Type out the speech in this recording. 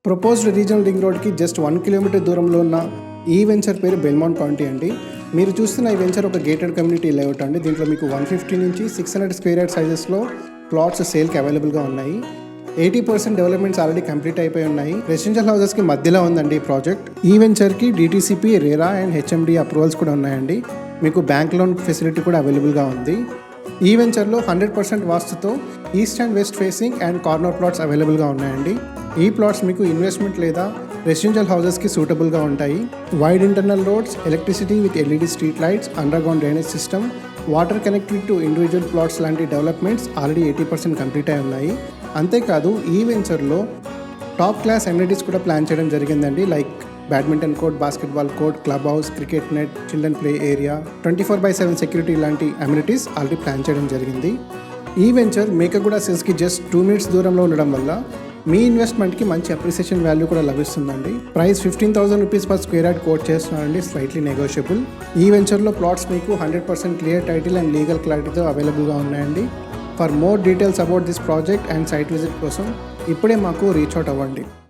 Proposed regional ring రోడ్కి just 1 kilometre దూరంలో ఉన్న ఈ వెంచర్ పేరు బెల్మౌంట్ కౌంటీ అండి. మీరు చూస్తున్న ఈ వెంచర్ ఒక గేటెడ్ కమ్యూనిటీ లేఅవుట్ అండి. దీంట్లో మీకు 150 నుంచి 600 స్క్వేర్ యార్డ్ సైజెస్లో ప్లాట్స్ సేల్కి అవైలబుల్గా ఉన్నాయి. 80% డెవలప్మెంట్స్ ఆల్రెడీ కంప్లీట్ అయిపోయి ఉన్నాయి. రెసిడెన్షియల్ హౌసెస్కి మధ్యలో ఉందండి ఈ ప్రాజెక్ట్. ఈ వెంచర్కి DTCP, RERA and HMD approvals కూడా ఉన్నాయండి. మీకు బ్యాంక్ లోన్ ఫెసిలిటీ కూడా అవైలబుల్గా ఉంది. ఈ వెంచర్లో 100% వాస్తుతో east and west facing and corner plots అవైలబుల్గా ఉన్నాయండి. ఈ ప్లాట్స్ మీకు ఇన్వెస్ట్మెంట్ లేదా రెసిడెన్షియల్ హౌసెస్కి సూటబుల్గా ఉంటాయి. Wide internal roads, electricity with LED street lights, underground drainage system, water connectivity to individual plots లాంటి డెవలప్మెంట్స్ ఆల్రెడీ 80% కంప్లీట్ అయి ఉన్నాయి. అంతేకాదు ఈ వెంచర్లో టాప్ క్లాస్ అమ్యూనిటీస్ కూడా ప్లాన్ చేయడం జరిగిందండి. Like badminton court, basketball court, club house, cricket net, children play area, 24/7 security లాంటి అమ్యూనిటీస్ ఆల్రెడీ ప్లాన్ చేయడం జరిగింది. ఈ వెంచర్ మేకగూడ సెస్కి జస్ట్ 2 minutes దూరంలో ఉండడం వల్ల మీ ఇన్వెస్ట్మెంట్కి మంచి అప్రిసియేషన్ వాల్యూ కూడా లభిస్తుందండి. Price 15,000 rupees per square yard quote చేస్తున్నారండి, స్లైట్లీ నెగోషియబుల్. ఈ వెంచర్లో ప్లాట్స్ మీకు 100% క్లియర్ టైటిల్ అండ్ లీగల్ క్లారిటీతో అవైలబుల్గా ఉన్నాయండి. For more details about this project and site visit కోసం ఇప్పుడే మాకు రీచ్ అవుట్ అవ్వండి.